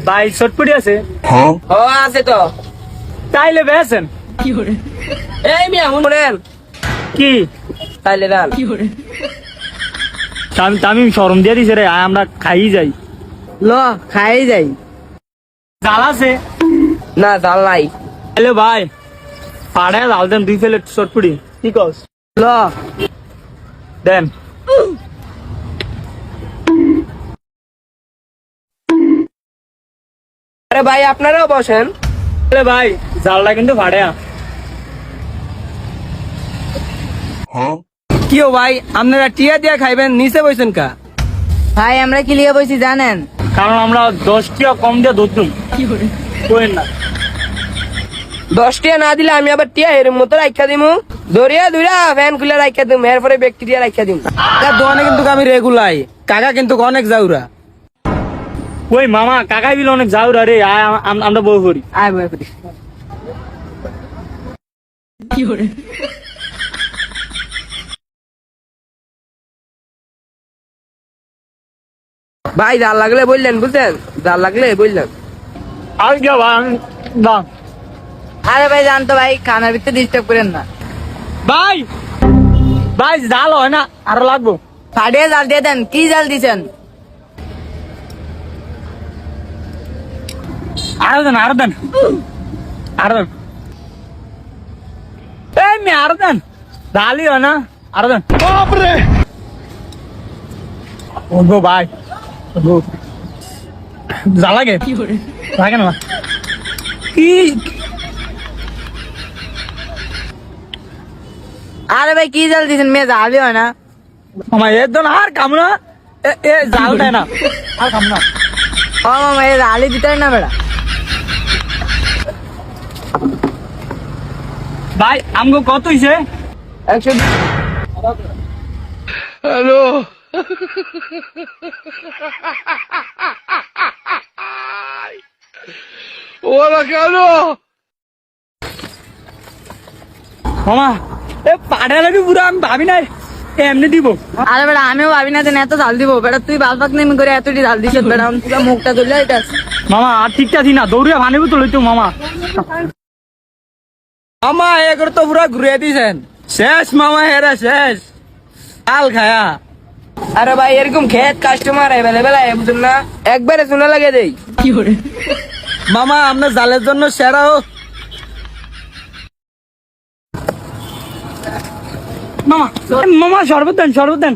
ভাই চটপটি আছে? ও আছে তো। তাইলে বেছেন। এই মিয়া শুনেন কি তাইলে দান। আমি শরম দিয়ে দিছে রে, আয় আমরা খাই যাই। ল খাই যাই। জাল আছে? না জাল নাই। হ্যালো ভাই, পাড়ে জাল দেন 2 প্লেট চটপটি। কি কস? ল দেন। আরে ভাই আপনারাও বসেন। আরে ভাই জালটা কিন্তু ভাড়া। কি ও ভাই আপনারা টিয়া দিয়া খাইবেন, নিচে বসেন কা? ভাই আমরা কি লিয়ে বসি জানেন? কারণ আমরা 10 টাকা কম দিয়ে ধরতুম। কইেন না। 10 টিয়া না দিলে আমি আবার টিয়া এর মতো রাখা দিমু। দরিয়া দুইরা ফ্যান খুলে রাখা দিমু, এরপরে ব্যাকটেরিয়া রাখা দিমু। দোকানে কিন্তু আমি রেগুলাই, কাকা কিন্তু অনেক যাউরা। ওই মামা কাকাই বিল অনেক যাওরা রে, আয় আমরা বউ করি। আয় বয় করি। ভাই জাল লাগলে বললেন, বুঝলেন? জাল লাগলে বললেন। আর কি ভাই দাম। আরে ভাই জানতো ভাই, খানার ভিতরে ডিস্টার্ব করেন না। ভাই ভাই জাল হয় না, আরো লাগবো। ফাটিয়ে জাল দিয়ে দেন। কি জাল দিছেন? আরো দেন আরো দেন আরো দেন। এই মেয়ে আরো দেন, জালই হয় না, আরো দেন। বাপরে ও গো ভাই, জাল লাগে লাগে না কি? আরে ভাই কি জাল দিছেন? মেয়ে জালই হয় না। আমার এর জন্য আর কাম না, এ জাল দেয় না, আর কাম না। ও মামা এই জালই দিতে হয় না বেড়া। ভাই আমগো কত হইছে? 100। মামা এ পাড়া লাগি পুরো, আমি ভাবি নাই এমনি দিব। আরে বেড়া আমিও ভাবি না এত জাল দিব। বেড়া তুই বালপাক নেমে করে এতটি জাল দিছিস বেড়া, পুরো মুখটা তুলে এটা। মামা আর ঠিকঠাক না, দৌড়িয়া ভানিব তো লইতো মামা। মামা এগুলো তো পুরো ঘুরে দিয়েছেন। শেষ মামা, হেরা শেষ কাল খায়া। আরে ভাই এরকম খেত কাস্টমার অ্যাভেলেবেল আয়, বুঝুন না? একবারে শোনা লাগে দেই। মামা আপনার জালের জন্য সেরা হোক। মামা মামা শরবত দেন, শরবত দেন।